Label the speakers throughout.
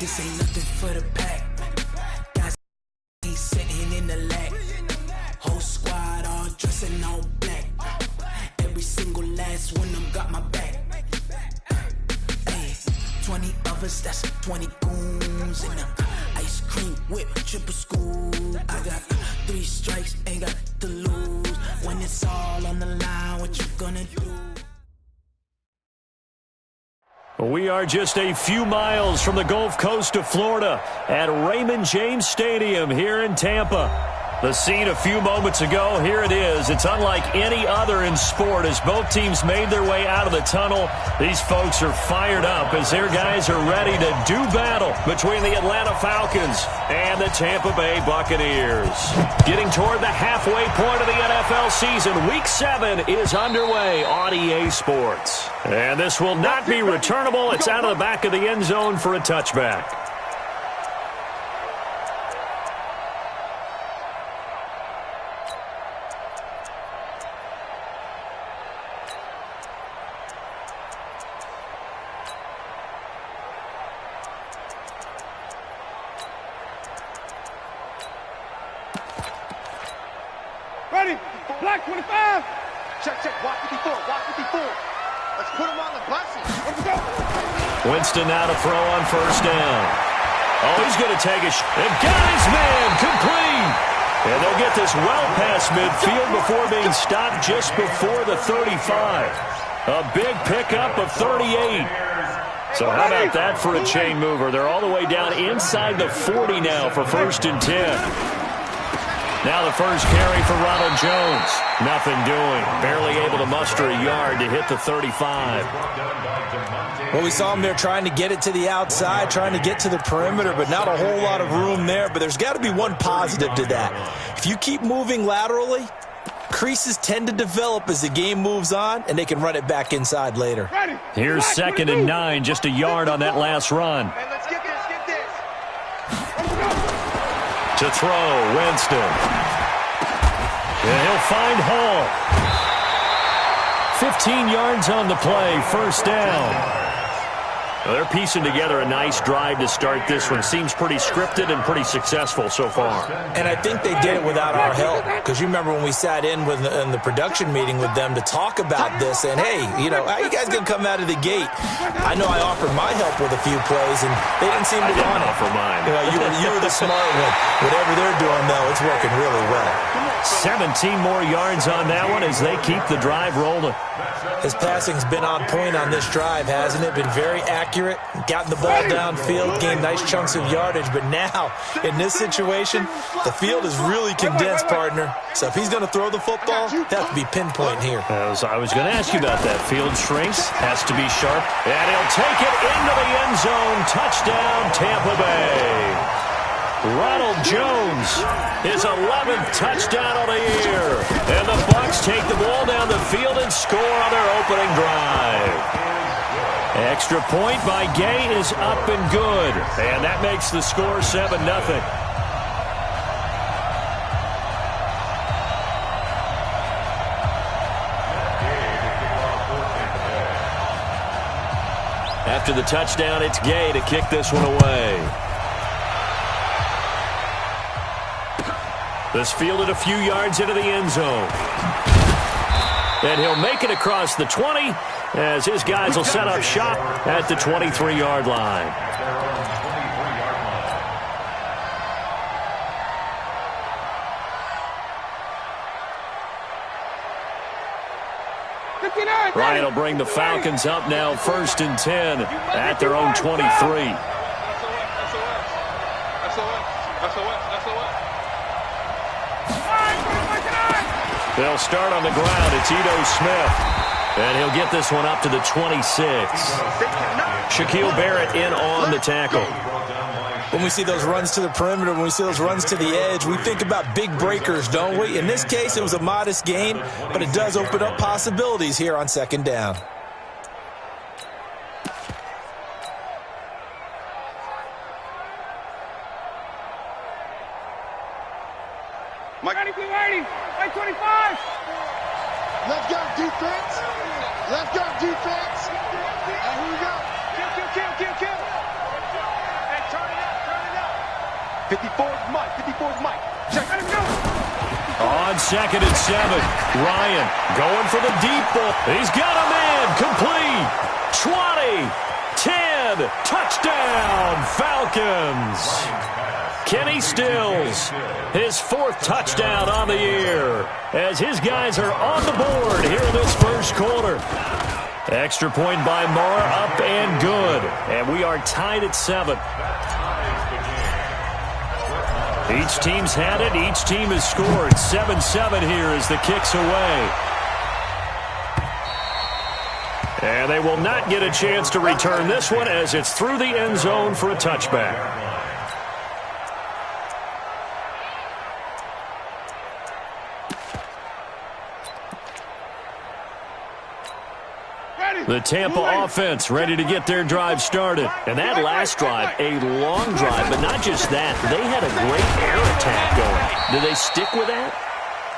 Speaker 1: this ain't nothing for the pack. Guys sitting in the lag. Whole squad all dressing all black. Every single last one of them got my back. Hey, 20 of us, that's 20 goons in them. Ice cream whip, triple school. I got 3 strikes, ain't got to lose. When it's all on the line, what you gonna do?
Speaker 2: We are just a few miles from the Gulf Coast of Florida at Raymond James Stadium here in Tampa. The scene a few moments ago, here it is. It's unlike any other in sport as both teams made their way out of the tunnel. These folks are fired up as their guys are ready to do battle between the Atlanta Falcons and the Tampa Bay Buccaneers. Getting toward the halfway point of the NFL season, Week 7 is underway on EA Sports. And this will not be returnable. It's out of the back of the end zone for a touchback.
Speaker 3: Ready, black 25. Check, walk 54, walk 54. Let's put him on the buses. Let's go.
Speaker 2: Winston now to throw on first down. Oh, he's going to take a and got his man complete. And they'll get this well past midfield before being stopped just before the 35. A big pickup of 38. So how about that for a chain mover? They're all the way down inside the 40 now for 1st and 10. Now the first carry for Ronald Jones. Nothing doing. Barely able to muster a yard to hit the 35.
Speaker 4: Well, we saw him there trying to get it to the outside, trying to get to the perimeter, but not a whole lot of room there. But there's got to be one positive to that. If you keep moving laterally, creases tend to develop as the game moves on, and they can run it back inside later.
Speaker 2: Here's 2nd and 9, just a yard on that last run. To throw, Winston. And he'll find Hall. 15 yards on the play, 1st down. Well, they're piecing together a nice drive to start this one. Seems pretty scripted and pretty successful so far.
Speaker 4: And I think they did it without our help. Because you remember when we sat in the production meeting with them to talk about this, and hey, you know, how you guys going to come out of the gate? I know I offered my help with a few plays, and they didn't seem to want it.
Speaker 2: Offer mine.
Speaker 4: You were the smart one. Whatever they're doing, though, it's working really well.
Speaker 2: 17 more yards on that one as they keep the drive rolling.
Speaker 4: His passing's been on point on this drive, hasn't it? Been very accurate, gotten the ball downfield, gained nice chunks of yardage. But now, in this situation, the field is really condensed, partner. So if he's going to throw the football, he'll have to be pinpoint here.
Speaker 2: I was going to ask you about that. Field shrinks, has to be sharp, and he'll take it into the end zone. Touchdown, Tampa Bay. Ronald Jones, his 11th touchdown of the year. And the Bucs take the ball down the field and score on their opening drive. Extra point by Gay is up and good. And that makes the score 7-0. After the touchdown, it's Gay to kick this one away. This fielded a few yards into the end zone. And he'll make it across the 20 as his guys will set up shop at the 23-yard line. Ryan will bring the Falcons up now 1st and 10 at their own 23. They'll start on the ground. It's Ito Smith. And he'll get this one up to the 26. Shaquille Barrett in on the tackle.
Speaker 4: When we see those runs to the perimeter, when we see those runs to the edge, we think about big breakers, don't we? In this case, it was a modest gain, but it does open up possibilities here on 2nd down.
Speaker 3: Mike 25. Let's go, defense. Let's go, defense. And here we go. Kill. And turn 54 is Mike. 54 is Mike. Check. Let him go.
Speaker 2: On 2nd and 7, Ryan going for the deep ball. He's got a man. Complete. 20, 10, touchdown, Falcons. Kenny Stills, his 4th touchdown on the year, as his guys are on the board here in this first quarter. Extra point by Moore, up and good. And we are tied at 7. Each team's had it. Each team has scored. 7-7 here as the kick's away. And they will not get a chance to return this one as it's through the end zone for a touchback. The Tampa offense ready to get their drive started. And that last drive, a long drive, but not just that. They had a great air attack going. Do they stick with that?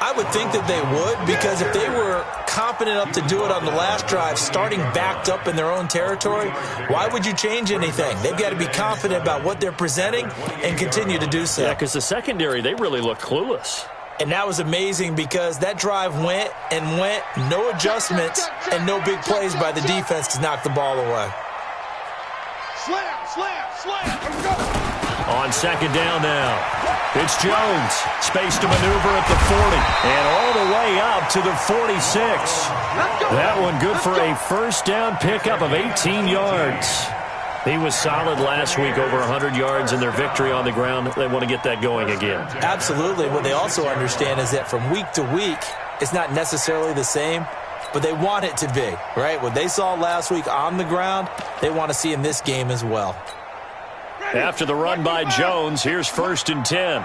Speaker 4: I would think that they would, because if they were competent enough to do it on the last drive, starting backed up in their own territory, why would you change anything? They've got to be confident about what they're presenting and continue to do so.
Speaker 2: Yeah, because the secondary, they really look clueless.
Speaker 4: And that was amazing because that drive went and went, no adjustments and no big plays by the defense to knock the ball away.
Speaker 3: Slam, slam, slam. Let's go.
Speaker 2: On 2nd down now, it's Jones. Space to maneuver at the 40 and all the way up to the 46. That one good for a first down pickup of 18 yards. He was solid last week, over 100 yards in their victory on the ground. They want to get that going again.
Speaker 4: Absolutely. What they also understand is that from week to week, it's not necessarily the same, but they want it to be, right? What they saw last week on the ground, they want to see in this game as well.
Speaker 2: After the run by Jones, here's 1st and 10.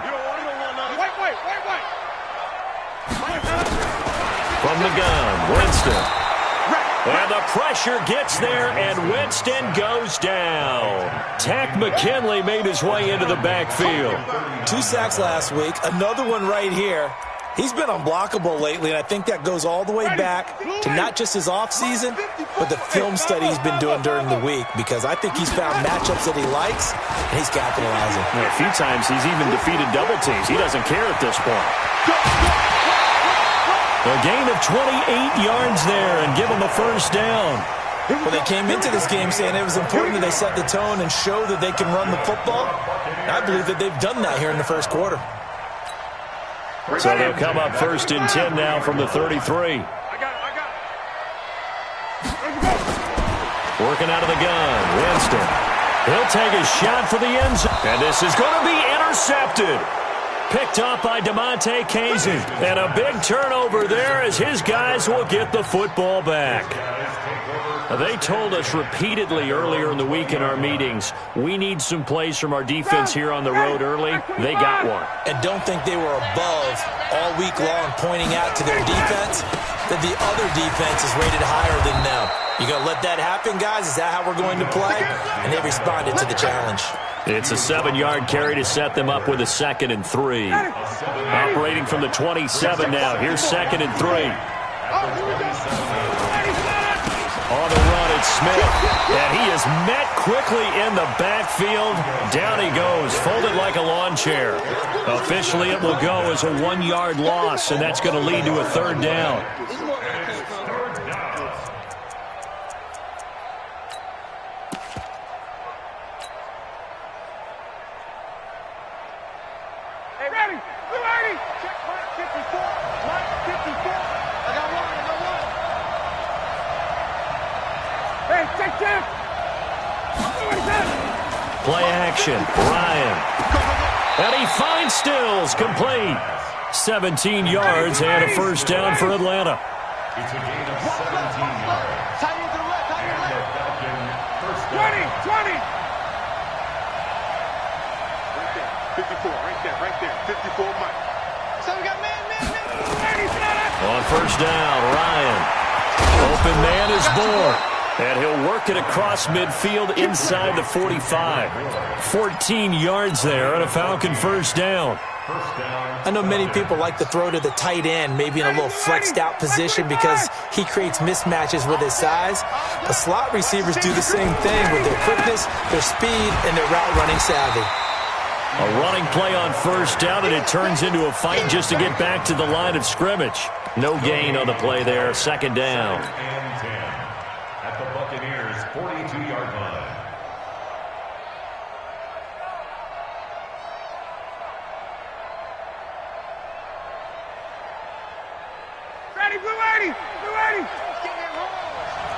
Speaker 2: From the gun, Winston. And the pressure gets there, and Winston goes down. Tack McKinley made his way into the backfield.
Speaker 4: 2 sacks last week, another one right here. He's been unblockable lately, and I think that goes all the way back to not just his offseason, but the film study he's been doing during the week, because I think he's found matchups that he likes, and he's capitalizing.
Speaker 2: A few times he's even defeated double teams. He doesn't care at this point. A gain of 28 yards there and give them a first down.
Speaker 4: Well, they came into this game saying it was important that they set the tone and show that they can run the football. And I believe that they've done that here in the first quarter.
Speaker 2: So they'll come up 1st and 10 now from the 33. Working out of the gun, Winston. He'll take a shot for the end zone. And this is going to be intercepted. Picked up by DeMonte Kazin. And a big turnover there as his guys will get the football back. They told us repeatedly earlier in the week in our meetings, we need some plays from our defense here on the road early. They got one.
Speaker 4: And don't think they were above all week long pointing out to their defense that the other defense is rated higher than them. You going to let that happen, guys? Is that how we're going to play? And they responded to the challenge.
Speaker 2: It's a 7-yard carry to set them up with a 2nd and 3. Operating from the 27 now. Here's 2nd and 3. On the run, it's Smith. And he is met quickly in the backfield. Down he goes, folded like a lawn chair. Officially, it will go as a 1-yard loss, and that's going to lead to a 3rd down. Play action, Ryan. And he finds Stills, complete. 17 yards and a first down for Atlanta.
Speaker 3: It's a gain of 17 yards. Tie into the left, tie into the left. Falcon, first down. 20. Right there, 54, right there. 54, Mike. So we got man.
Speaker 2: On first down, Ryan. Open man is Moore. And he'll work it across midfield inside the 45. 14 yards there and a Falcon first down.
Speaker 4: I know many people like to throw to the tight end, maybe in a little flexed out position because he creates mismatches with his size. But slot receivers do the same thing with their quickness, their speed, and their route running savvy.
Speaker 2: A running play on first down, and it turns into a fight just to get back to the line of scrimmage. No gain on the play there. Second down.
Speaker 5: And 10 at the Buccaneers' 42-yard line.
Speaker 3: Ready, blue 80, blue 80.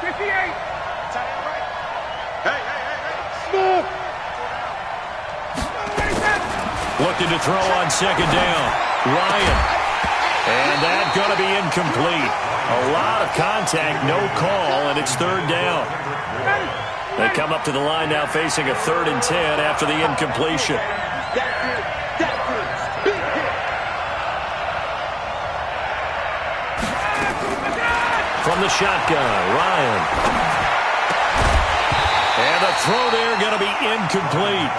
Speaker 3: 58. Hey. Smooth.
Speaker 2: Looking to throw on second down. Ryan. And that's going to be incomplete. A lot of contact, no call, and it's third down. They come up to the line now facing a 3rd and 10 after the incompletion. From the shotgun, Ryan. And the throw there going to be incomplete.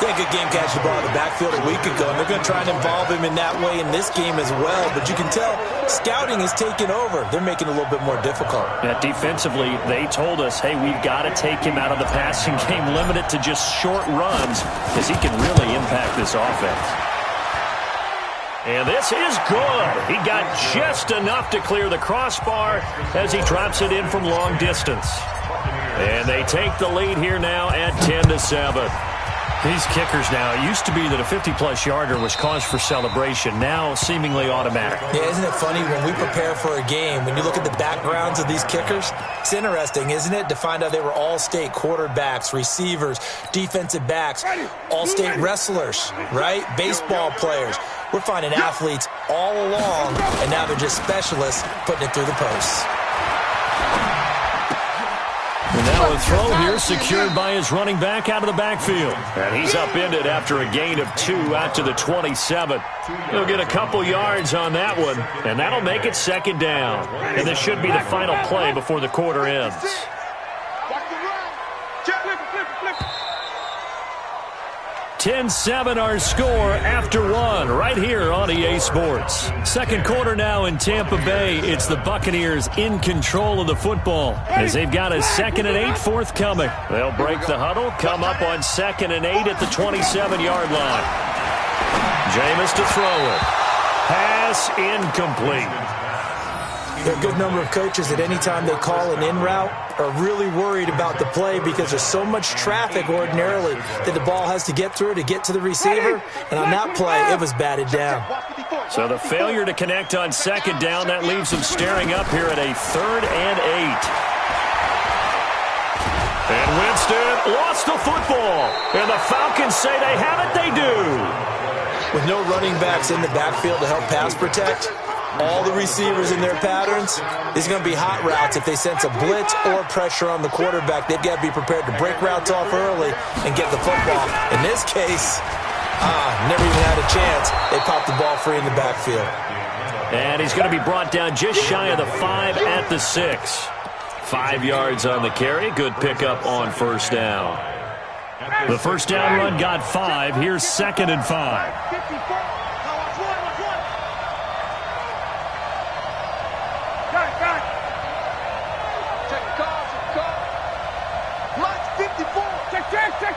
Speaker 4: They had a good game catching the ball in the backfield a week ago, and they're going to try and involve him in that way in this game as well. But you can tell scouting is taking over. They're making it a little bit more difficult.
Speaker 2: Yeah, defensively, they told us, hey, we've got to take him out of the passing game, limit it to just short runs, because he can really impact this offense. And this is good. He got just enough to clear the crossbar as he drops it in from long distance. And they take the lead here now at 10-7. These kickers now, it used to be that a 50-plus yarder was cause for celebration, now seemingly automatic.
Speaker 4: Yeah, isn't it funny when we prepare for a game, when you look at the backgrounds of these kickers, it's interesting, isn't it, to find out they were all-state quarterbacks, receivers, defensive backs, all-state wrestlers, right? Baseball players. We're finding athletes all along, and now they're just specialists putting it through the posts.
Speaker 2: And now a throw here secured by his running back out of the backfield. And he's upended after a gain of 2 out to the 27. He'll get a couple yards on that one, and that'll make it second down. And this should be the final play before the quarter ends. 10-7 our score after 1 right here on EA Sports. Second quarter now in Tampa Bay. It's the Buccaneers in control of the football as they've got a 2nd and 8 forthcoming. They'll break the huddle, come up on 2nd and 8 at the 27-yard line. Jameis to throw it. Pass incomplete.
Speaker 4: There are a good number of coaches that any time they call an in route are really worried about the play because there's so much traffic ordinarily that the ball has to get through to get to the receiver. And on that play, it was batted down.
Speaker 2: So the failure to connect on second down, that leaves them staring up here at a 3rd and 8. And Winston lost the football. And the Falcons say they have it, they do.
Speaker 4: With no running backs in the backfield to help pass protect, all the receivers in their patterns, these are going to be hot routes. If they sense a blitz or pressure on the quarterback, they've got to be prepared to break routes off early and get the football. In this case, never even had a chance. They popped the ball free in the backfield.
Speaker 2: And he's going to be brought down just shy of the 5 at the 6. 5 yards on the carry. Good pickup on first down. The first down run got 5. Here's 2nd and 5.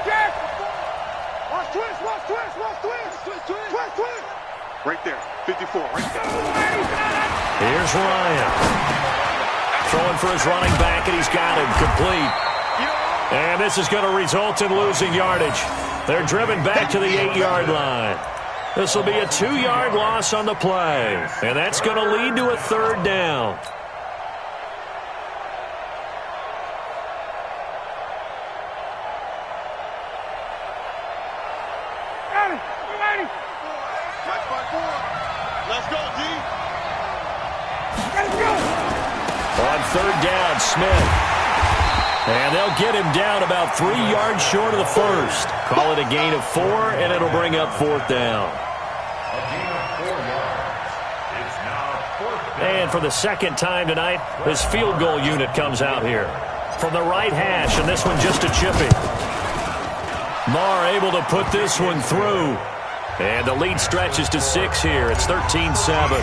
Speaker 3: Check. Watch twist. Right there, 54, right there.
Speaker 2: Here's Ryan. Throwing for his running back, and he's got him complete. And this is going to result in losing yardage. They're driven back to the 8-yard line. This will be a 2-yard loss on the play. And that's going to lead to a 3rd down.
Speaker 3: Let's go, D.
Speaker 2: On 3rd down, Smith. And they'll get him down about 3 yards short of the first. Call it a gain of 4, and it'll bring up 4th down. And for the second time tonight, this field goal unit comes out here. From the right hash, and this one just a chippy. Marr able to put this one through. And the lead stretches to 6 here. It's 13-7.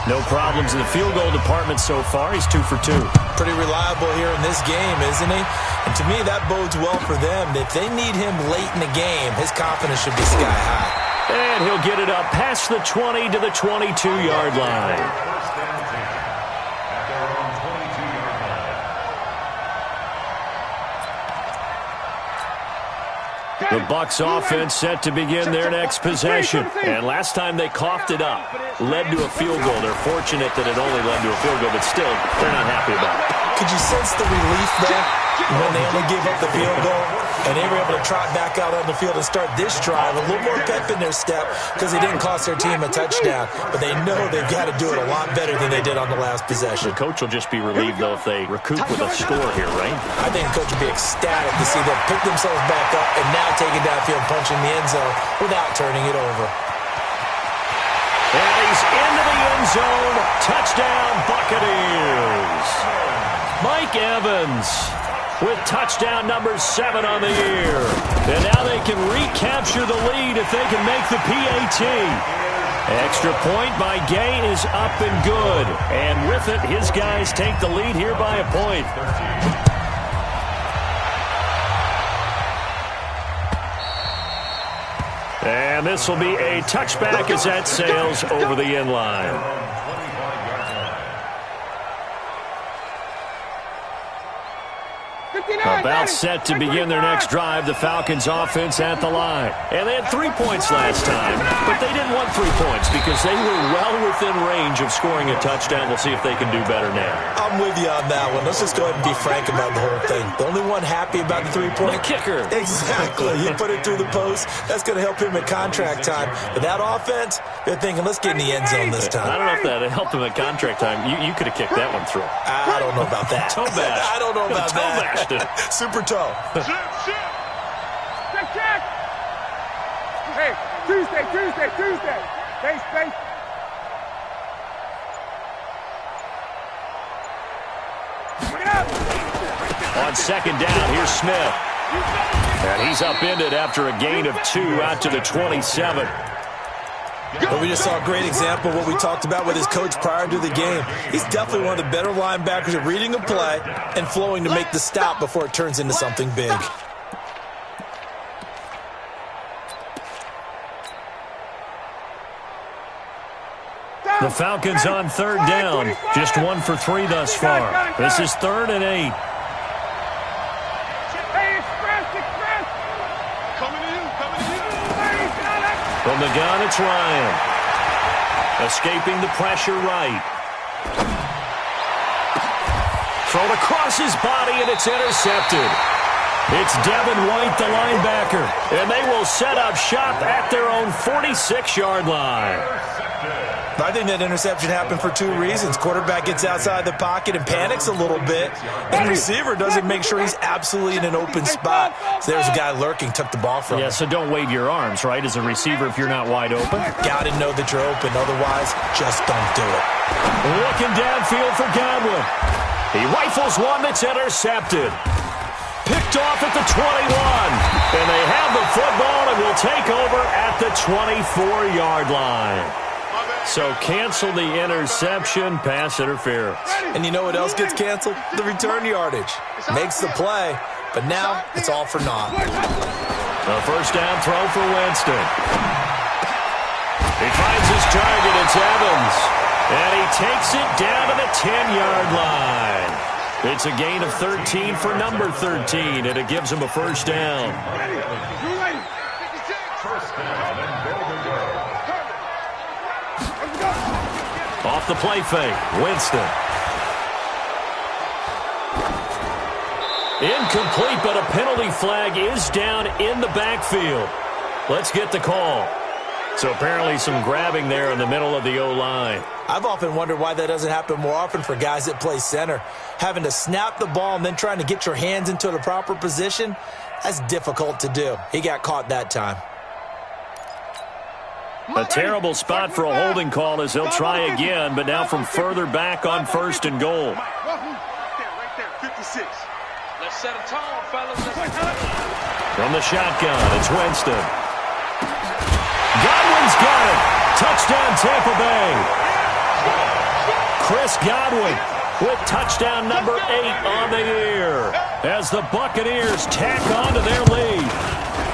Speaker 2: No problems in the field goal department so far. He's 2 for 2.
Speaker 4: Pretty reliable here in this game, isn't he? And to me, that bodes well for them. If they need him late in the game, his confidence should be sky high.
Speaker 2: And he'll get it up past the 20 to the 22-yard line. The Bucs offense set to begin their next possession. And last time they coughed it up, led to a field goal. They're fortunate that it only led to a field goal, but still, they're not happy about it.
Speaker 4: Could you sense the relief there when they only gave up the field goal? And they were able to trot back out on the field and start this drive. A little more pep in their step because they didn't cost their team a touchdown. But they know they've got to do it a lot better than they did on the last possession.
Speaker 2: The coach will just be relieved, though, if they recoup with a score here, right?
Speaker 4: I think the coach will be ecstatic to see them pick themselves back up and now take it downfield, punching the end zone without turning it over.
Speaker 2: And he's into the end zone. Touchdown, Buccaneers. Mike Evans with touchdown number 7 on the year. And now they can recapture the lead if they can make the PAT. Extra point by Gay is up and good. And with it, his guys take the lead here by a point. And this will be a touchback as that sails over the end line. About set to begin their next drive, the Falcons offense at the line. And they had 3 points last time, but they didn't want 3 points because they were well within range of scoring a touchdown. We'll see if they can do better now.
Speaker 4: I'm with you on that one. Let's just go ahead and be frank about the whole thing. The only one happy about the 3-point?
Speaker 2: The kicker.
Speaker 4: Exactly. You put it through the post. That's going to help him at contract time. But that offense, they're thinking, let's get in the end zone this time.
Speaker 2: I don't know if that helped him at contract time. You could have kicked that one through.
Speaker 4: I don't know about that.
Speaker 2: Toe bash.
Speaker 4: I don't know about
Speaker 2: toe
Speaker 4: that.
Speaker 2: Bashed it.
Speaker 4: Super toe.
Speaker 3: Check. Hey, Tuesday. Base. Bring it up.
Speaker 2: On second down, here's Smith. And he's upended after a gain of 2 out to the 27.
Speaker 4: But we just saw a great example of what we talked about with his coach prior to the game. He's definitely one of the better linebackers at reading a play and flowing to make the stop before it turns into something big.
Speaker 2: The Falcons on third down. Just 1 for 3 thus far. This is 3rd and 8. From the gun, it's Ryan. Escaping the pressure right. Thrown across his body, and it's intercepted. It's Devin White, the linebacker. And they will set up shop at their own 46-yard line.
Speaker 4: I think that interception happened for 2 reasons. Quarterback gets outside the pocket and panics a little bit. And receiver doesn't make sure he's absolutely in an open spot. So there's a guy lurking, took the ball from him.
Speaker 2: Yeah, so don't wave your arms, right, as a receiver if you're not wide open.
Speaker 4: Got to know that you're open. Otherwise, just don't do it.
Speaker 2: Looking downfield for Godwin. He rifles one that's intercepted. Picked off at the 21. And they have the football and will take over at the 24-yard line. So cancel the interception, pass interference.
Speaker 4: And you know what else gets canceled? The return yardage. Makes the play, but now it's all for naught.
Speaker 2: A first down throw for Winston. He finds his target, it's Evans. And he takes it down to the 10-yard line. It's a gain of 13 for number 13, and it gives him a first down. Off the play fake, Winston. Incomplete, but a penalty flag is down in the backfield. Let's get the call. So apparently some grabbing there in the middle of the O-line.
Speaker 4: I've often wondered why that doesn't happen more often for guys that play center. Having to snap the ball and then trying to get your hands into the proper position, that's difficult to do. He got caught that time.
Speaker 2: A terrible spot for a holding call as they'll try again, but now from further back on first and goal.
Speaker 3: Right there, 56. Let's set a tone, fellas.
Speaker 2: From the shotgun, it's Winston. Godwin's got it. Touchdown, Tampa Bay. Chris Godwin with touchdown number 8 on the year as the Buccaneers tack on to their lead.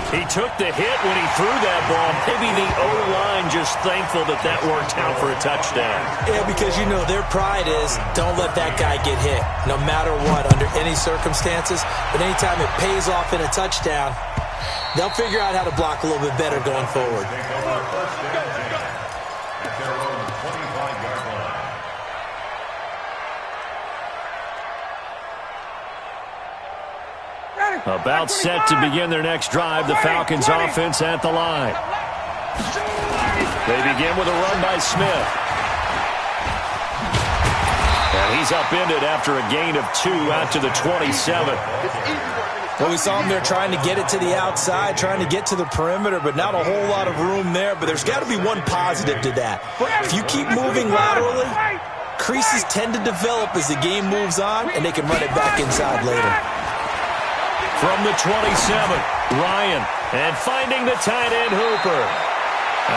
Speaker 2: He took the hit when he threw that ball. Maybe the O-line just thankful that that worked out for a touchdown.
Speaker 4: Yeah, because, you know, their pride is don't let that guy get hit, no matter what, under any circumstances. But anytime it pays off in a touchdown, they'll figure out how to block a little bit better going forward.
Speaker 2: About set to begin their next drive, the Falcons offense at the line. They begin with a run by Smith. And he's upended after a gain of 2 out to the 27.
Speaker 4: Well, we saw him there trying to get it to the outside, trying to get to the perimeter, but not a whole lot of room there. But there's got to be one positive to that. If you keep moving laterally, creases tend to develop as the game moves on, and they can run it back inside later.
Speaker 2: From the 27, Ryan, and finding the tight end Hooper.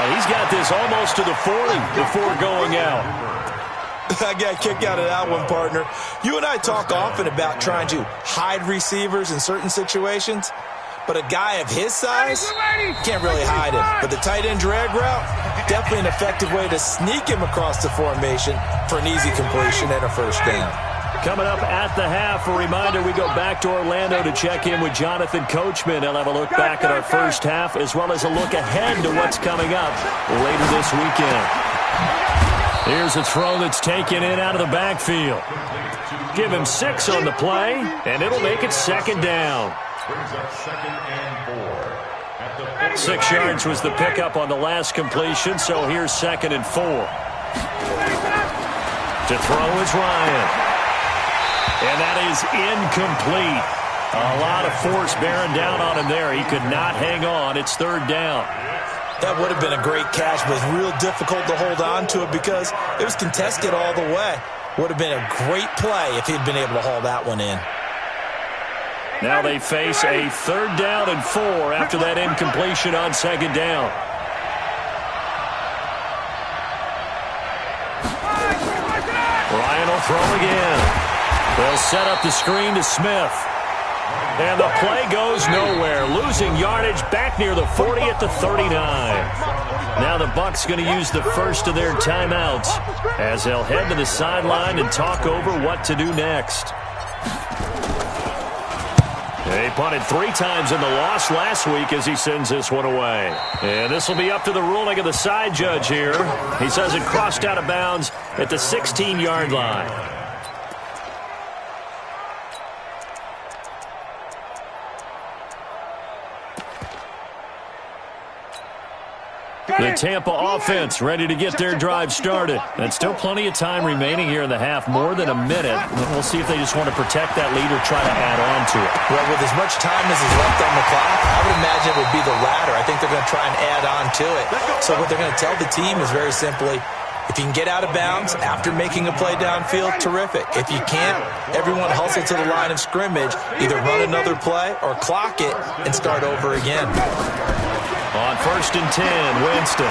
Speaker 2: He's got this almost to the 40 before going out.
Speaker 4: I got a kick out of that one, partner. You and I talk often about trying to hide receivers in certain situations, but a guy of his size can't really hide him. But the tight end drag route, definitely an effective way to sneak him across the formation for an easy completion and a first down.
Speaker 2: Coming up at the half, a reminder, we go back to Orlando to check in with Jonathan Coachman. He'll have a look back at our first half as well as a look ahead to what's coming up later this weekend. Here's a throw that's taken in out of the backfield. Give him 6 on the play, and it'll make it second down. 6 yards was the pickup on the last completion, so here's 2nd and 4. To throw is Ryan. And that is incomplete. A lot of force bearing down on him there. He could not hang on. It's 3rd down.
Speaker 4: That would have been a great catch, but it's real difficult to hold on to it because it was contested all the way. Would have been a great play if he'd been able to haul that one in.
Speaker 2: Now they face a 3rd down and 4 after that incompletion on 2nd down. Ryan will throw again. They'll set up the screen to Smith. And the play goes nowhere. Losing yardage back near the 40 at the 39. Now the Bucs going to use the first of their timeouts as they'll head to the sideline and talk over what to do next. They punted 3 times in the loss last week as he sends this one away. And this will be up to the ruling of the side judge here. He says it crossed out of bounds at the 16-yard line. The Tampa offense ready to get their drive started. And still plenty of time remaining here in the half, more than a minute. We'll see if they just want to protect that lead or try to add on to it.
Speaker 4: Well, with as much time as is left on the clock, I would imagine it would be the latter. I think they're going to try and add on to it. So what they're going to tell the team is very simply, if you can get out of bounds after making a play downfield, terrific. If you can't, everyone hustle to the line of scrimmage, either run another play or clock it and start over again.
Speaker 2: On 1st and 10, Winston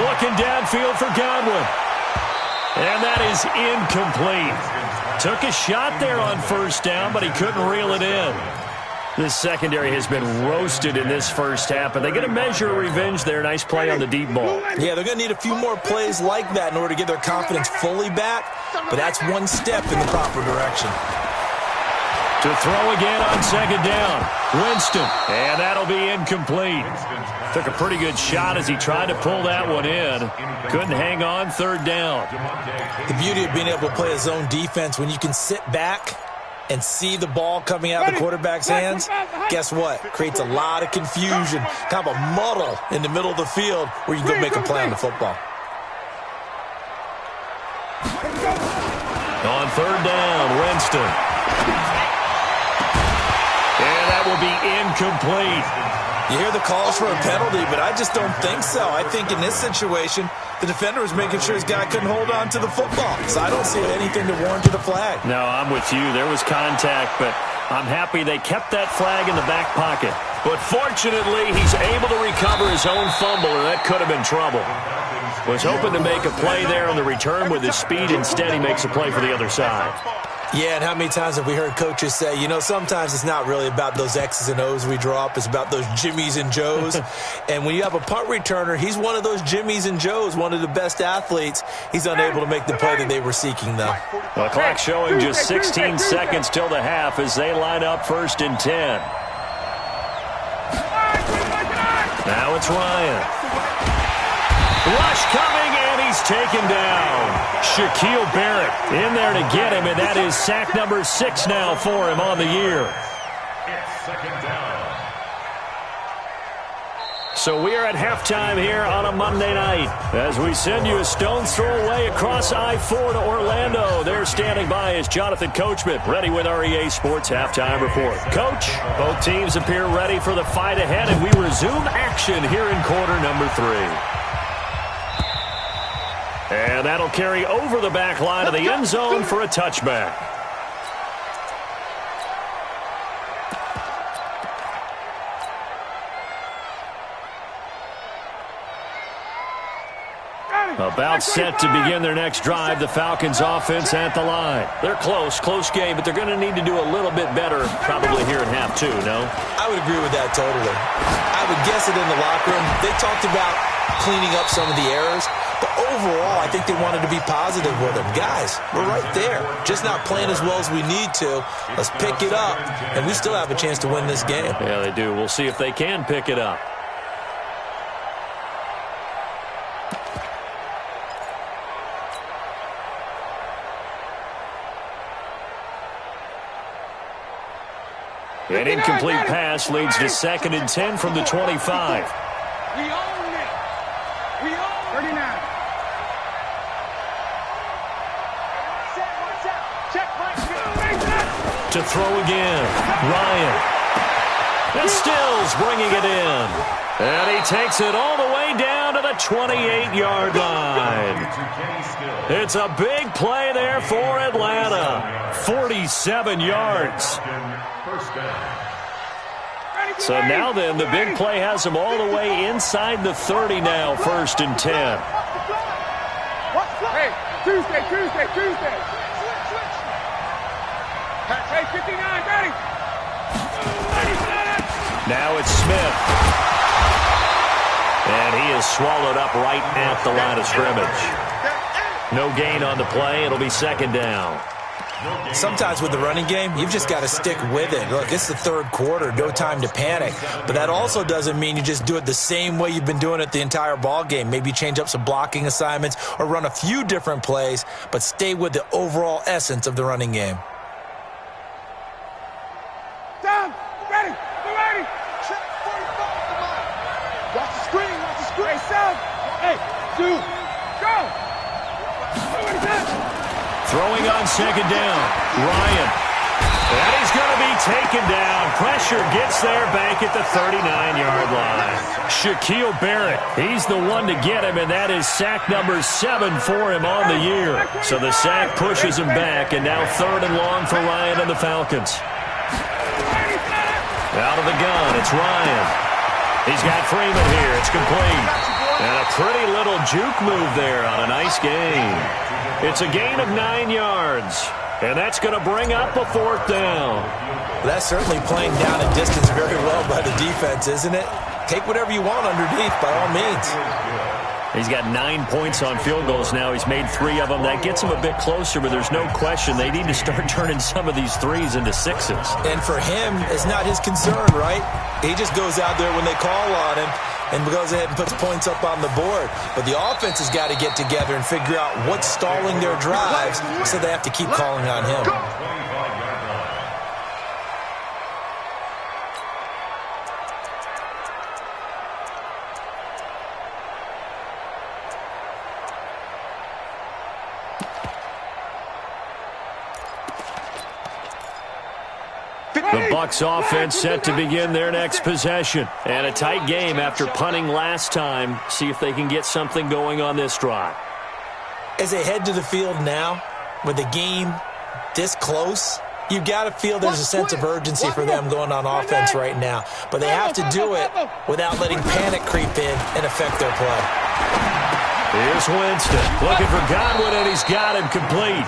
Speaker 2: looking downfield for Godwin. And that is incomplete. Took a shot there on 1st down, but he couldn't reel it in. This secondary has been roasted in this first half, but they get a measure of revenge there. Nice play on the deep ball.
Speaker 4: Yeah, they're going to need a few more plays like that in order to get their confidence fully back, but that's one step in the proper direction.
Speaker 2: To throw again on 2nd down. Winston, and that'll be incomplete. Took a pretty good shot as he tried to pull that one in. Couldn't hang on, 3rd down.
Speaker 4: The beauty of being able to play a zone defense when you can sit back and see the ball coming out of the quarterback's hands, guess what? Creates a lot of confusion, kind of a muddle in the middle of the field where you can go make a play on the football.
Speaker 2: On 3rd down, Winston. And that will be incomplete.
Speaker 4: You hear the calls for a penalty, but I just don't think so. I think in this situation, the defender was making sure his guy couldn't hold on to the football. So I don't see anything to warrant a flag.
Speaker 2: No, I'm with you. There was contact, but I'm happy they kept that flag in the back pocket. But fortunately, he's able to recover his own fumble, or that could have been trouble. Was hoping to make a play there on the return with his speed. Instead, he makes a play for the other side.
Speaker 4: Yeah, and how many times have we heard coaches say, you know, sometimes it's not really about those X's and O's we draw up. It's about those Jimmies and Joes. And when you have a punt returner, he's one of those Jimmies and Joes, one of the best athletes. He's unable to make the play that they were seeking, though.
Speaker 2: The clock showing just 16 seconds till the half as they line up 1st and 10. Now it's Ryan. Rush coming, and he's taken down. Shaquille Barrett in there to get him, and that is sack number 6 now for him on the year.
Speaker 5: It's 2nd down.
Speaker 2: So we are at halftime here on a Monday night as we send you a stone's throw away across I-4 to Orlando. There standing by is Jonathan Coachman, ready with our EA Sports Halftime Report. Coach, both teams appear ready for the fight ahead, and we resume action here in quarter number 3. And that'll carry over the back line of the end zone for a touchback. About set to begin their next drive, the Falcons offense at the line. They're close game, but they're going to need to do a little bit better probably here in half 2, no?
Speaker 4: I would agree with that totally. I would guess it in the locker room. They talked about cleaning up some of the errors, but overall, I think they wanted to be positive with them. Guys, we're right there. Just not playing as well as we need to. Let's pick it up, and we still have a chance to win this game.
Speaker 2: Yeah, they do. We'll see if they can pick it up. An incomplete pass leads to 2nd and 10 from the 25.
Speaker 3: We own it. We own 39. Check right.
Speaker 2: To throw again. Ryan. And Stills bringing it in. And he takes it all the way down to the 28-yard line. It's a big play there for Atlanta. 47 yards. So now then, the big play has them all the way inside the 30 now, 1st and 10.
Speaker 3: Hey, Tuesday. Hey, 59, ready.
Speaker 2: Now it's Smith. And he is swallowed up right at the line of scrimmage. No gain on the play. It'll be 2nd down.
Speaker 4: Sometimes with the running game, you've just got to stick with it. Look, it's the 3rd quarter, no time to panic. But that also doesn't mean you just do it the same way you've been doing it the entire ball game. Maybe change up some blocking assignments or run a few different plays, but stay with the overall essence of the running game.
Speaker 3: Down, ready, check 45. Watch the screen. Hey, Sam. Hey, dude, go. What is that?
Speaker 2: Throwing on 2nd down. Ryan. And he's going to be taken down. Pressure gets there back at the 39-yard line. Shaquille Barrett, he's the one to get him, and that is sack number 7 for him on the year. So the sack pushes him back, and now 3rd and long for Ryan and the Falcons. Out of the gun, it's Ryan. He's got Freeman here. It's complete. And a pretty little juke move there on a nice gain. It's a gain of 9 yards. And that's going to bring up a 4th down.
Speaker 4: That's certainly playing down in distance very well by the defense, isn't it? Take whatever you want underneath, by all means.
Speaker 2: He's got 9 points on field goals now. He's made 3 of them. That gets him a bit closer, but there's no question they need to start turning some of these 3s into 6s.
Speaker 4: And for him, it's not his concern, right? He just goes out there when they call on him and goes ahead and puts points up on the board. But the offense has got to get together and figure out what's stalling their drives, so they have to keep calling on him.
Speaker 2: The Bucs offense set to begin their next possession. And a tight game after punting last time. See if they can get something going on this drive.
Speaker 4: As they head to the field now, with the game this close, You got to feel there's a sense of urgency for them going on offense right now. But they have to do it without letting panic creep in and affect their play.
Speaker 2: Here's Winston looking for Godwin, and he's got him complete.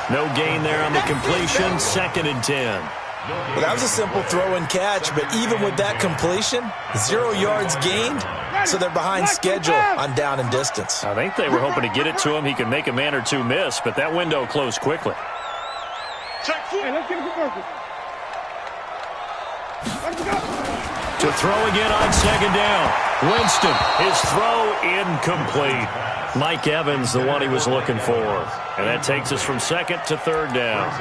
Speaker 2: No gain there on the completion, 2nd and 10.
Speaker 4: Well, that was a simple throw and catch, but even with that completion, 0 yards gained, so they're behind schedule on down and distance.
Speaker 2: I think they were hoping to get it to him. He could make a man or two miss, but that window closed quickly.
Speaker 3: Hey, let's get a good focus. Let's go.
Speaker 2: To throw again on 2nd down. Winston, his throw incomplete. Mike Evans, the one he was looking for. And that takes us from 2nd to 3rd down.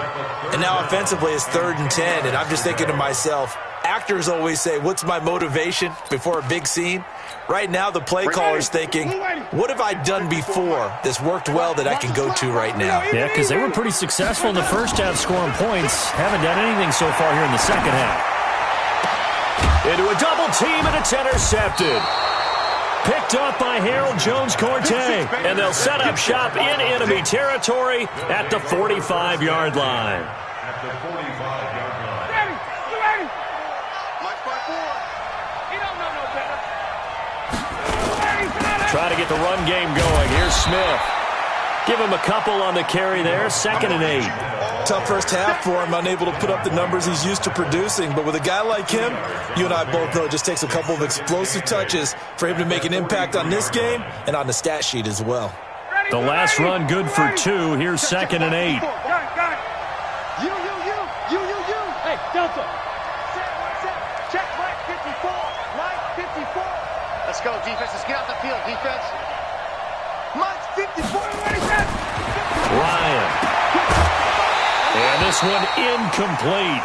Speaker 4: And now offensively it's 3rd and 10, and I'm just thinking to myself, actors always say, what's my motivation before a big scene? Right now the play caller's thinking, what have I done before that's worked well that I can go to right now?
Speaker 2: Yeah, because they were pretty successful in the first half scoring points. Haven't done anything so far here in the second half. Into a double team, and it's intercepted. Picked up by Harold Jones-Corte, and they'll set up shop in enemy territory at the 45-yard line.
Speaker 5: At the 45-yard line.
Speaker 3: Ready. You ready? Mike 5-4. He don't know no better.
Speaker 2: Try to get the run game going. Here's Smith. Give him a couple on the carry there, 2nd and 8.
Speaker 4: Tough first half for him, unable to put up the numbers he's used to producing. But with a guy like him, you and I both know it just takes a couple of explosive touches for him to make an impact on this game and on the stat sheet as well.
Speaker 2: The last run good for 2. Here's 2nd and 8.
Speaker 3: You. Hey, Delta. Set. Check right 54. Right 54. Let's go, defense. Let's get out the field, defense. Mike's 54. Ready, set.
Speaker 2: Ryan. And this one incomplete.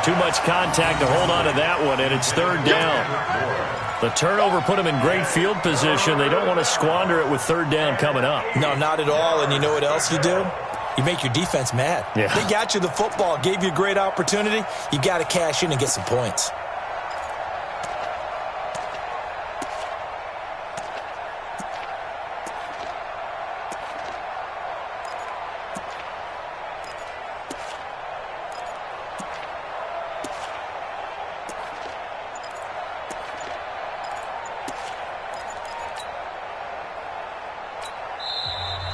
Speaker 2: Too much contact to hold on to that one, and it's 3rd down. The turnover put them in great field position. They don't want to squander it with 3rd down coming up.
Speaker 4: No, not at all. And you know what else you do? You make your defense mad.
Speaker 2: Yeah.
Speaker 4: They got you the football, gave you a great opportunity. You got to cash in and get some points.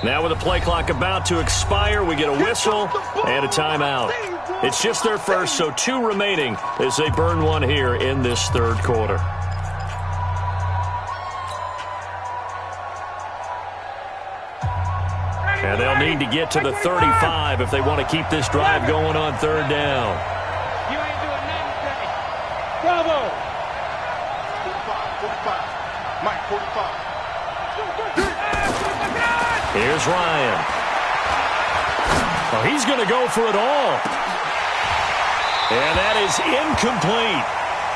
Speaker 2: Now with the play clock about to expire, we get a whistle and a timeout. It's just their first, so 2 remaining as they burn one here in this 3rd quarter. And they'll need to get to the 35 if they want to keep this drive going on 3rd down.
Speaker 3: You ain't doing nothing today. Bravo. 45. Mike, 45.
Speaker 2: Here's Ryan. Oh, he's going to go for it all. And that is incomplete.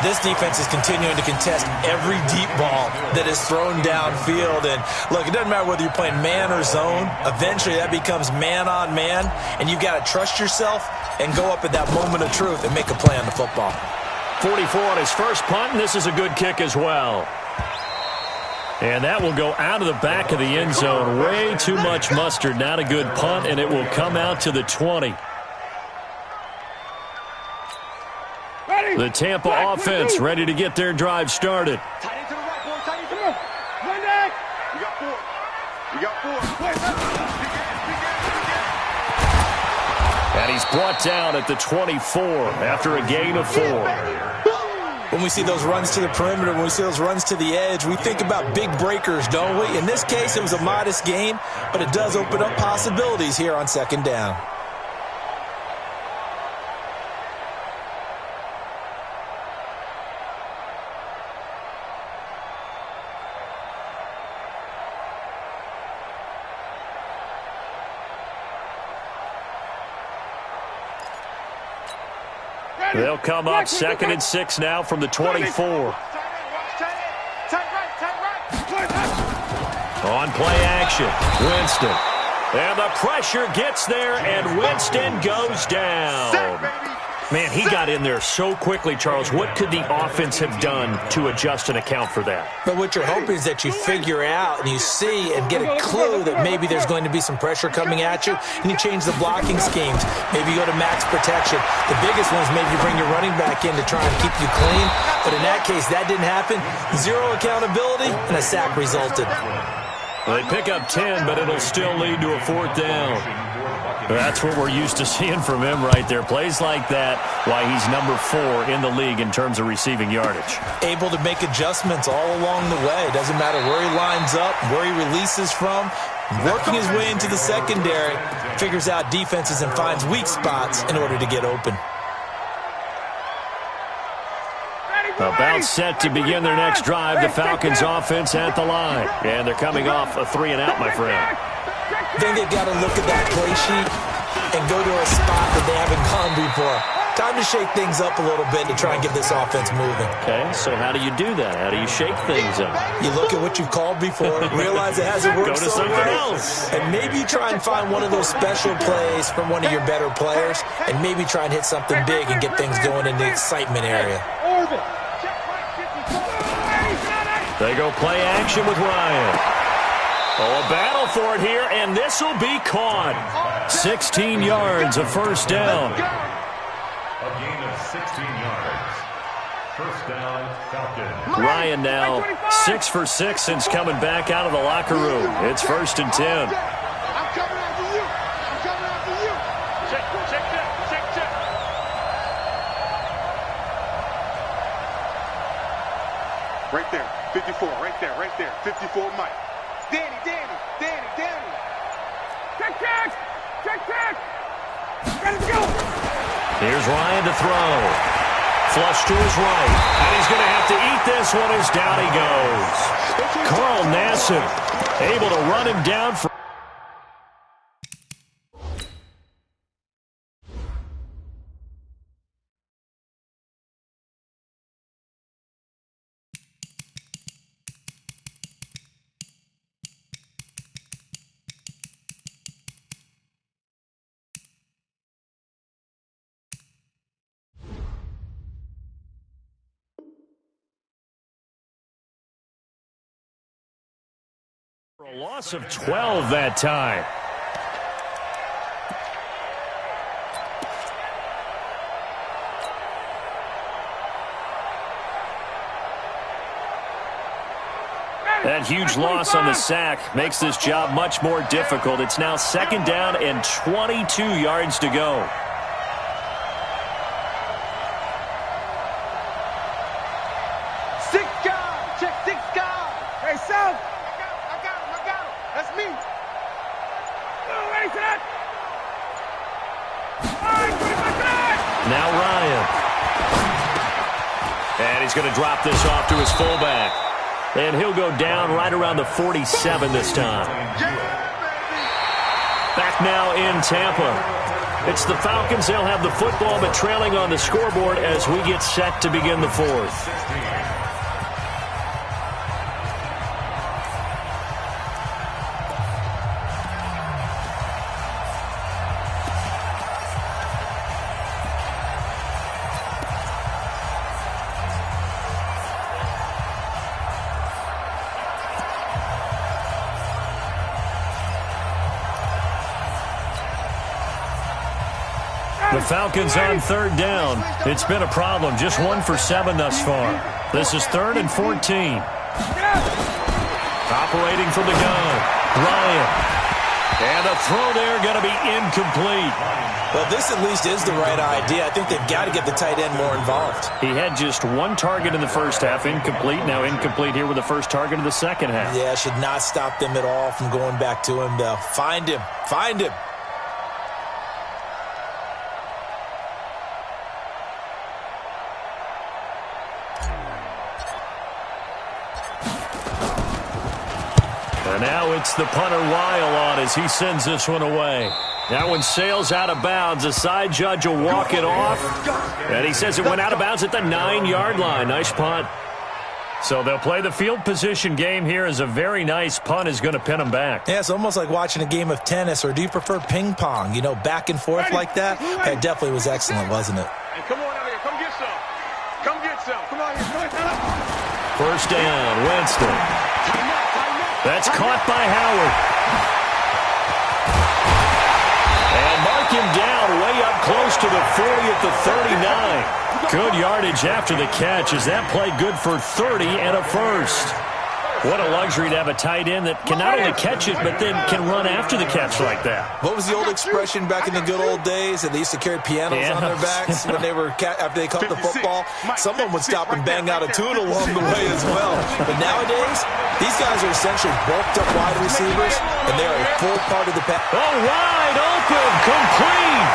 Speaker 4: This defense is continuing to contest every deep ball that is thrown downfield. And, look, it doesn't matter whether you're playing man or zone. Eventually, that becomes man on man. And you've got to trust yourself and go up at that moment of truth and make a play on the football.
Speaker 2: 44 on his first punt, and this is a good kick as well. And that will go out of the back of the end zone. Way too much mustard. Not a good punt, and it will come out to the 20. The Tampa offense ready to get their drive started.
Speaker 3: Tight into the right, boy. Tight into the right. Run back. You got 4. You got 4.
Speaker 2: And he's brought down at the 24 after a gain of 4.
Speaker 4: When we see those runs to the perimeter, when we see those runs to the edge, we think about big breakers, don't we? In this case, it was a modest gain, but it does open up possibilities here on 2nd down.
Speaker 2: They'll come up 2nd and 6 now from the 24. On play action, Winston. And the pressure gets there, and Winston goes down. Man, he got in there so quickly, Charles. What could the offense have done to adjust and account for that?
Speaker 4: But what you're hoping is that you figure out and you see and get a clue that maybe there's going to be some pressure coming at you, and you change the blocking schemes. Maybe you go to max protection. The biggest one is maybe you bring your running back in to try and keep you clean. But in that case, that didn't happen. Zero accountability, and a sack resulted.
Speaker 2: Well, they pick up 10, but it'll still lead to a 4th down. That's what we're used to seeing from him right there. Plays like that, why he's number 4 in the league in terms of receiving yardage.
Speaker 4: Able to make adjustments all along the way. Doesn't matter where he lines up, where he releases from. Working his way into the secondary, figures out defenses and finds weak spots in order to get open.
Speaker 2: About set to begin their next drive, the Falcons offense at the line. And they're coming off a 3-and-out, my friend.
Speaker 4: I think they've got to look at that play sheet and go to a spot that they haven't gone before. Time to shake things up a little bit to try and get this offense moving.
Speaker 2: Okay, so how do you do that? How do you shake things up?
Speaker 4: You look at what you've called before, realize it hasn't worked
Speaker 2: so
Speaker 4: well.
Speaker 2: something else.
Speaker 4: And maybe you try and find one of those special plays from one of your better players, and maybe try and hit something big and get things going in the excitement area.
Speaker 2: They go play action with Ryan. Oh, a battle for it here, and this will be caught. 16 yards, a first down.
Speaker 5: A gain of 16 yards. First down, Falcons.
Speaker 2: Ryan now 6 for 6 since coming back out of the locker room. It's 1st and 10.
Speaker 3: I'm coming after you. I'm coming after you. Check that. Right there. 54. Right there. 54, Mike. Danny. Check. Let's go.
Speaker 2: Here's Ryan to throw. Flush to his right. And he's going to have to eat this one as down he goes. Carl Nassib able to run him down for a loss of 12 that time. That huge loss on the sack makes this job much more difficult. It's now 2nd down and 22 yards to go. Now Ryan. And he's going to drop this off to his fullback. And he'll go down right around the 47 this time. Back now in Tampa. It's the Falcons. They'll have the football, but trailing on the scoreboard as we get set to begin the 4th. The Falcons on 3rd down. It's been a problem. Just 1 for 7 thus far. This is 3rd and 14. Operating from the gun. Ryan. And a throw there going to be incomplete.
Speaker 4: Well, this at least is the right idea. I think they've got to get the tight end more involved.
Speaker 2: He had just 1 target in the first half. Incomplete. Now incomplete here with the first target of the second half.
Speaker 4: Yeah, should not stop them at all from going back to him, though. Find him.
Speaker 2: And now it's the punter Weil on as he sends this one away. That one sails out of bounds. The side judge will walk it off. And he says it went out of bounds at the 9-yard line. Nice punt. So they'll play the field position game here as a very nice punt is going to pin them back.
Speaker 4: Yeah, it's almost like watching a game of tennis, or do you prefer ping pong? You know, back and forth like that? That definitely was excellent, wasn't it?
Speaker 3: Hey, come on out here. Come get some. Come get some. Come on here. Come on.
Speaker 2: First down, Winston. That's caught by Howard. And mark him down way up close to the 40 at the 39. Good yardage after the catch as that play good for 30 and a first. What a luxury to have a tight end that can not only catch it, but then can run after the catch like that.
Speaker 4: What was the old expression back in the good old days? That they used to carry pianos on their backs when they were after they caught the football. Someone would stop and bang out a tune along the way as well. But nowadays, these guys are essentially bulked up wide receivers, and they are a full part of the pass.
Speaker 2: Oh, wide open, complete.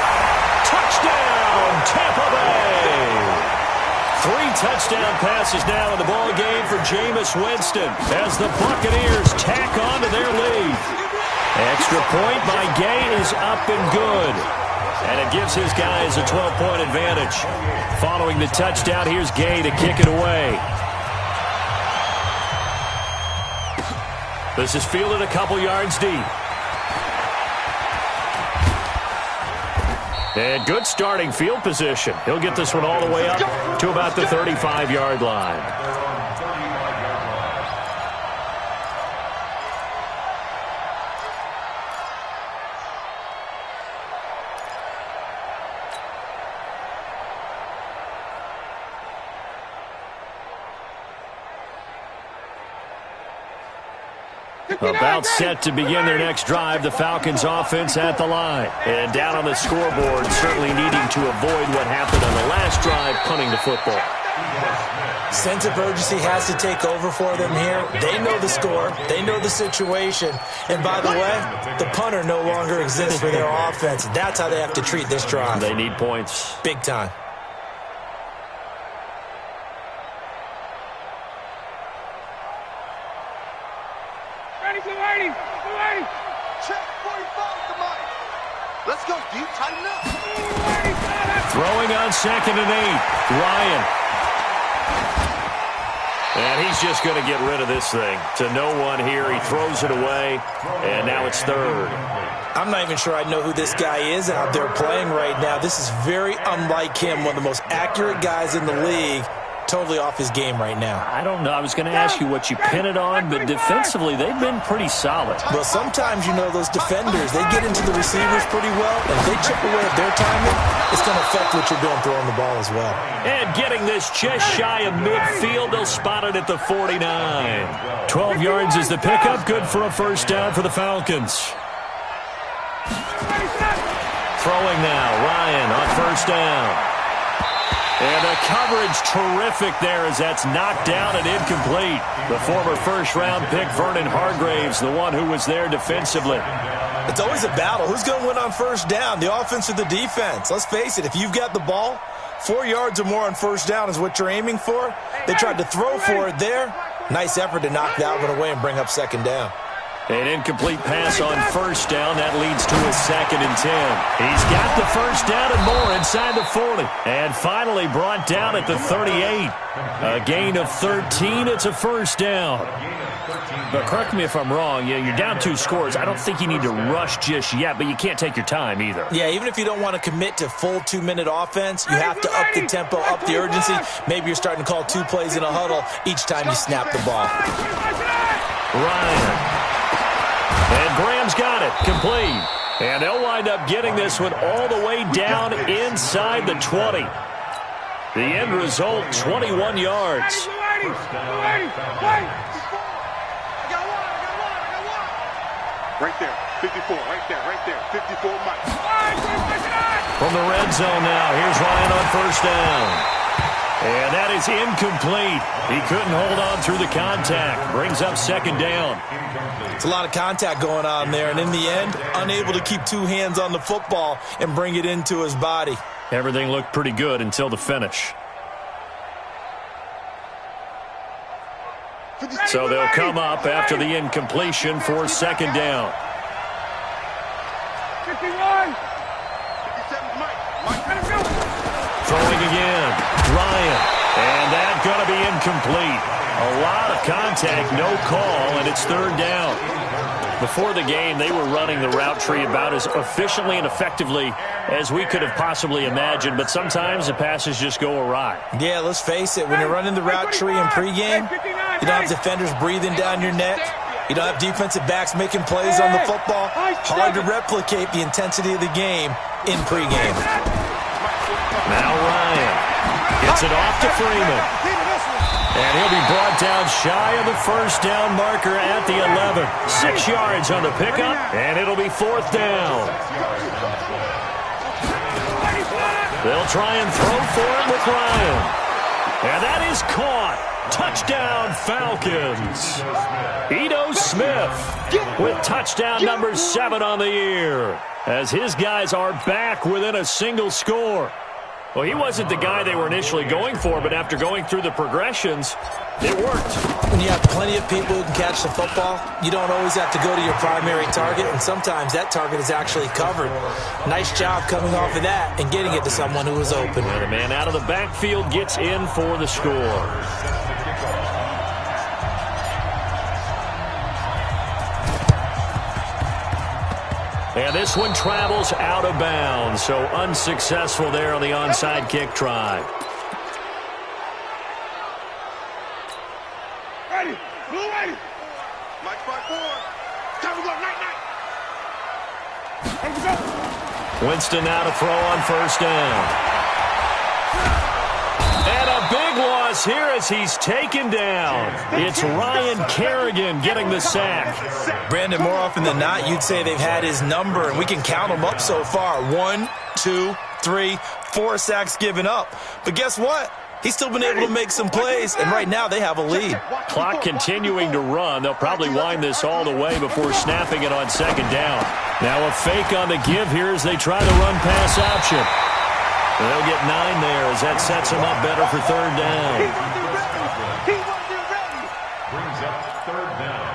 Speaker 2: Touchdown, Tampa Bay. 3 touchdown passes now in the ball game for Jameis Winston as the Buccaneers tack on to their lead. Extra point by Gay is up and good. And it gives his guys a 12-point advantage. Following the touchdown, here's Gay to kick it away. This is fielded a couple yards deep. And good starting field position. He'll get this one all the way up to about the 35-yard line. About set to begin their next drive, the Falcons offense at the line. And down on the scoreboard, certainly needing to avoid what happened on the last drive, punting the football.
Speaker 4: Sense of urgency has to take over for them here. They know the score. They know the situation. And by the way, the punter no longer exists for their offense. That's how they have to treat this drive.
Speaker 2: They need points.
Speaker 4: Big time.
Speaker 3: Check 45, come on. Let's go, dude. Tighten up.
Speaker 2: Throwing on 2nd and 8. Ryan. And he's just going to get rid of this thing. To no one here. He throws it away. And now it's 3rd.
Speaker 4: I'm not even sure I know who this guy is out there playing right now. This is very unlike him. One of the most accurate guys in the league. Totally off his game right now.
Speaker 2: I don't know. I was going to ask you what you pin it on, but defensively, they've been pretty solid.
Speaker 4: Well, sometimes, you know, those defenders, they get into the receivers pretty well, and if they chip away at their timing, it's going to affect what you're doing throwing the ball as well.
Speaker 2: And getting this just shy of midfield, they'll spot it at the 49. 12 yards is the pickup. Good for a first down for the Falcons. Throwing now, Ryan on first down. And the coverage terrific there as that's knocked down and incomplete. The former first-round pick, Vernon Hargreaves, the one who was there defensively.
Speaker 4: It's always a battle. Who's going to win on first down, the offense or the defense? Let's face it, if you've got the ball, 4 yards or more on first down is what you're aiming for. They tried to throw for it there. Nice effort to knock that one away and bring up 2nd down.
Speaker 2: An incomplete pass on first down. That leads to a 2nd and 10. He's got the first down and more inside the 40. And finally brought down at the 38. A gain of 13. It's a first down. But correct me if I'm wrong. You're down 2 scores. I don't think you need to rush just yet, but you can't take your time either.
Speaker 4: Yeah, even if you don't want to commit to full 2-minute offense, you have to up the tempo, up the urgency. Maybe you're starting to call 2 plays in a huddle each time you snap the ball.
Speaker 2: Ryan. And Graham's got it. Complete. And they'll wind up getting this one all the way down inside the 20. The end result, 21 yards.
Speaker 3: Right there. 54. Right there. 54, Mike.
Speaker 2: From the red zone now, here's Ryan on first down. And that is incomplete. He couldn't hold on through the contact. Brings up 2nd down.
Speaker 4: It's a lot of contact going on there, and in the end, unable to keep 2 hands on the football and bring it into his body.
Speaker 2: Everything looked pretty good until the finish. So they'll come up after the incompletion for 2nd down.
Speaker 3: 51.
Speaker 2: Throwing again. Ryan. And that's going to be incomplete. A lot of contact, no call, and it's third down. Before the game, they were running the route tree about as efficiently and effectively as we could have possibly imagined, but sometimes the passes just go awry.
Speaker 4: Yeah, let's face it, when you're running the route tree in pregame, you don't have defenders breathing down your neck. You don't have defensive backs making plays on the football. Hard to replicate the intensity of the game in pregame.
Speaker 2: Now Ryan gets it off to Freeman. And he'll be brought down shy of the first down marker at the 11. 6 yards on the pickup, and it'll be fourth down. They'll try and throw for it with Ryan. And that is caught. Touchdown, Falcons. Ito Smith with touchdown number 7 on the year, as his guys are back within a single score. Well, he wasn't the guy they were initially going for, but after going through the progressions, it worked.
Speaker 4: When you have plenty of people who can catch the football, you don't always have to go to your primary target, and sometimes that target is actually covered. Nice job coming off of that and getting it to someone who was open.
Speaker 2: And the man out of the backfield gets in for the score. And this one travels out of bounds, so unsuccessful there on the onside kick try.
Speaker 3: Ready, blue ready. Mike 5-4. Time to go, night.
Speaker 2: Winston now to throw on first down. And a big loss here as he's taken down. It's Ryan Kerrigan getting the sack.
Speaker 4: Brandon, more often than not, you'd say they've had his number, and we can count them up so far. 1, 2, 3, 4 sacks given up. But guess what? He's still been able to make some plays, and right now they have a lead.
Speaker 2: Clock continuing to run. They'll probably wind this all the way before snapping it on second down. Now a fake on the give here as they try the run-pass option. They'll get 9 there as that sets them up better for third down.
Speaker 5: Brings up third down.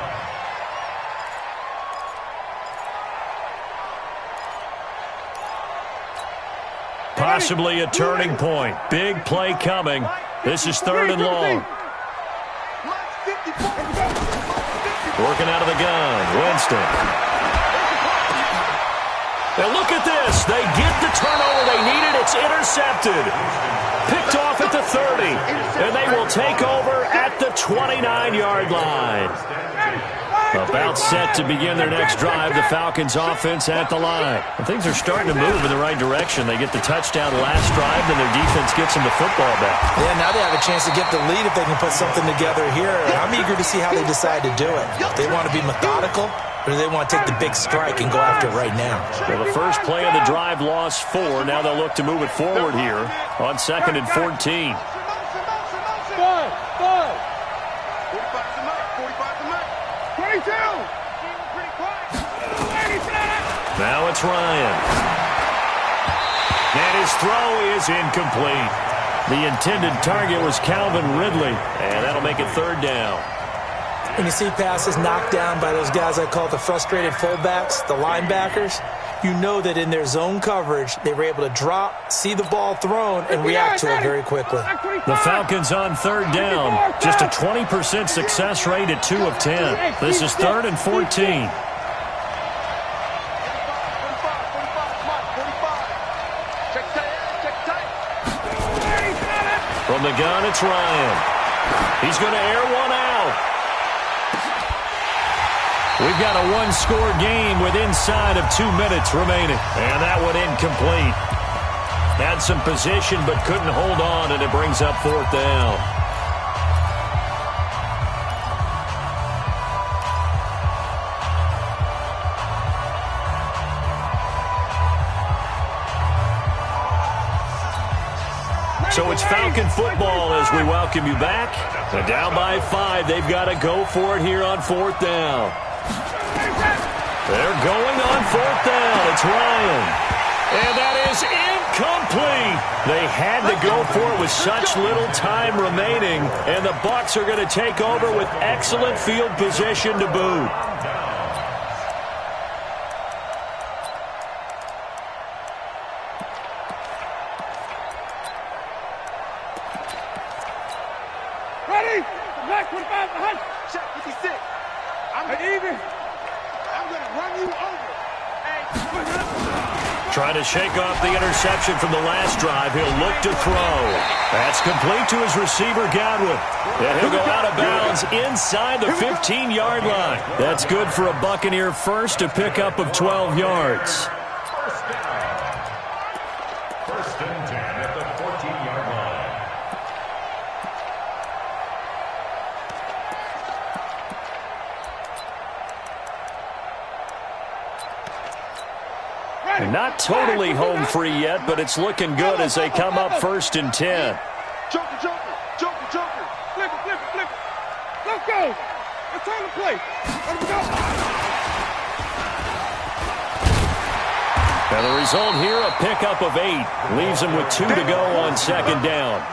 Speaker 2: Possibly a turning point. Big play coming. This is third and long. Working out of the gun, Winston. Now look at this. They get the turnover they needed. It's intercepted. Picked off at the 30. And they will take over at the 29-yard line. About set to begin their next drive. The Falcons offense at the line. And things are starting to move in the right direction. They get the touchdown last drive, then their defense gets them the football back.
Speaker 4: Yeah, now they have a chance to get the lead if they can put something together here. I'm eager to see how they decide to do it. If they want to be methodical, or do they want to take the big strike and go after it right now?
Speaker 2: Well, the first play of the drive lost 4. Now they'll look to move it forward here on 2nd and 14. Now it's Ryan. And his throw is incomplete. The intended target was Calvin Ridley, and that'll make it third down.
Speaker 4: When you see passes knocked down by those guys I call the frustrated fullbacks, the linebackers, you know that in their zone coverage, they were able to drop, see the ball thrown, and react to it very quickly.
Speaker 2: The Falcons on third down. Just a 20% success rate at 2 of 10. This is 3rd and 14. From the gun, it's Ryan. He's going to air one out. We've got a one-score game with inside of 2 minutes remaining. And that one incomplete. Had some position but couldn't hold on, and it brings up fourth down. So it's Falcon football as we welcome you back. And down by 5, they've got to go for it here on fourth down. They're going on fourth down. It's Ryan. And that is incomplete. They had to go for it with such little time remaining. And the Bucs are going to take over with excellent field position to boot. Trying to shake off the interception from the last drive. He'll look to throw. That's complete to his receiver, Godwin. And he'll go out of bounds inside the 15-yard line. That's good for a Buccaneer first, a pickup of 12 yards.
Speaker 5: First and 10 at the 14-yard line.
Speaker 2: Not totally home free yet, but it's looking good as they come up first and 10.
Speaker 3: Joker, joker, joker, joker. Flip it, flip it, flip it. Let's go. It's time to play. Let him go.
Speaker 2: And the result here, a pickup of 8. Leaves them with 2 to go on second down.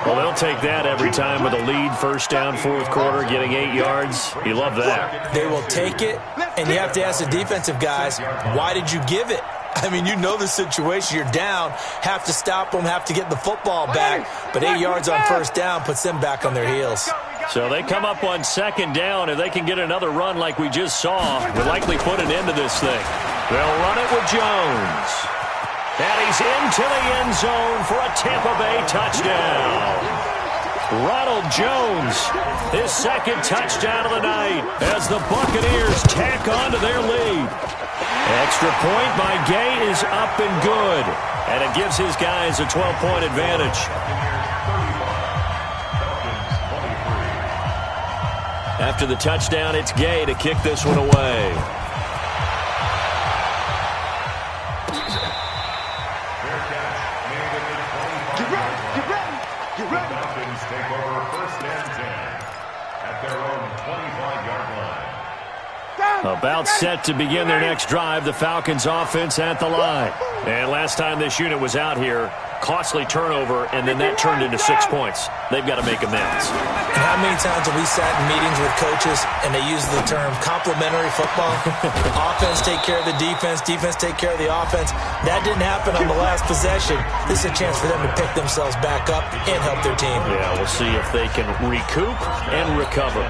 Speaker 2: Well, they'll take that every time with a lead, first down, fourth quarter, getting 8 yards. You love that.
Speaker 4: They will take it, and you have to ask the defensive guys, why did you give it? I mean, you know the situation. You're down, have to stop them, have to get the football back. But 8 yards on first down puts them back on their heels.
Speaker 2: So they come up on second down. If they can get another run like we just saw, we'll likely put an end to this thing. They'll run it with Jones. And he's into the end zone for a Tampa Bay touchdown. Ronald Jones, his second touchdown of the night as the Buccaneers tack on to their lead. Extra point by Gay is up and good. And it gives his guys a 12-point advantage. After the touchdown, it's Gay to kick this one away.
Speaker 5: Take over first and 10 at their own 25-yard line.
Speaker 2: About set to begin their next drive, the Falcons offense at the line. And last time this unit was out here, costly turnover, and then that turned into 6 points. They've got to make amends.
Speaker 4: And how many times have we sat in meetings with coaches and they use the term complementary football? Offense take care of the defense, defense take care of the offense. That didn't happen on the last possession. This is a chance for them to pick themselves back up and help their team.
Speaker 2: Yeah, we'll see if they can recoup and recover.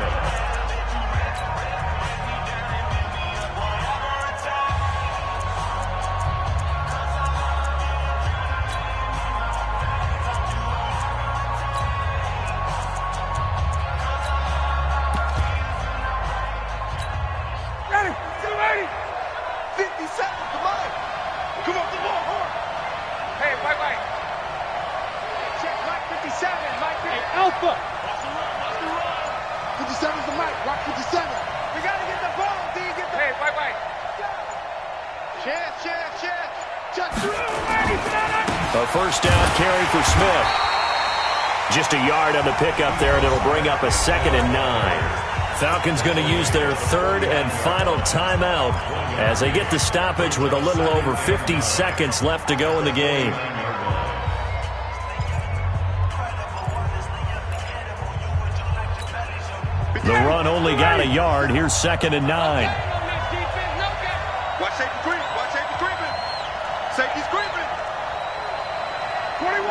Speaker 2: A first down carry for Smith. Just a yard on the pickup there, and it'll bring up a 2nd and 9. Falcons going to use their third and final timeout as they get the stoppage with a little over 50 seconds left to go in the game. The run only got a yard. Here's 2nd and 9.
Speaker 3: Watch safety creep. Watch safety creeping. Safety's creeping. 21.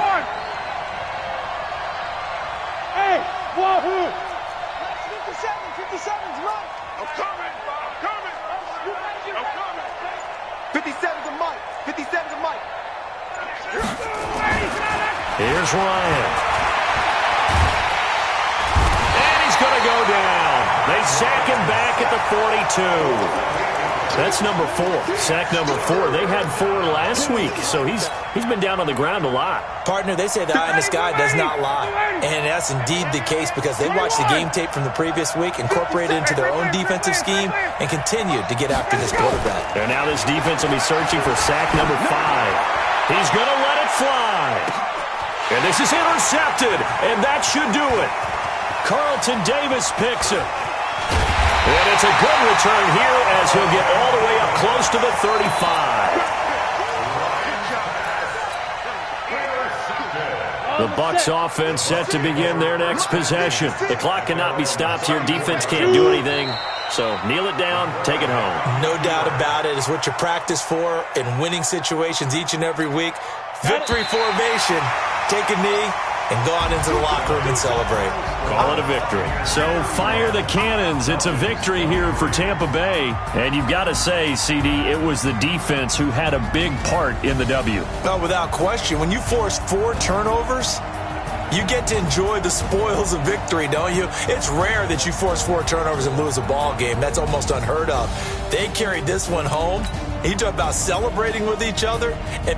Speaker 3: Hey, wahoo. 57's Mike. I'm coming. I'm coming. I'm coming. 57's a Mike. 57's a Mike.
Speaker 2: Here's Ryan. And he's going to go down. They sack him back at the 42. That's number 4. Sack number 4. They had 4 last week, so he's been down on the ground a lot.
Speaker 4: Partner, they say the eye in the sky does not lie. And that's indeed the case because they watched the game tape from the previous week, incorporated it into their own defensive scheme, and continued to get after this quarterback.
Speaker 2: And now this defense will be searching for sack number 5. He's going to let it fly. And this is intercepted, and that should do it. Carlton Davis picks it. And it's a good return here as he'll get all the way up close to the 35. The Bucs offense set to begin their next possession. The clock cannot be stopped here. Defense can't do anything. So kneel it down, take it home.
Speaker 4: No doubt about it. It's what you practice for in winning situations each and every week. Victory formation. Take a knee and go out into the locker room and celebrate.
Speaker 2: Call it a victory. So fire the cannons. It's a victory here for Tampa Bay. And you've got to say, CD, it was the defense who had a big part in the W.
Speaker 4: No, without question. When you force 4 turnovers, you get to enjoy the spoils of victory, don't you? It's rare that you force 4 turnovers and lose a ball game. That's almost unheard of. They carried this one home. You talk about celebrating with each other. And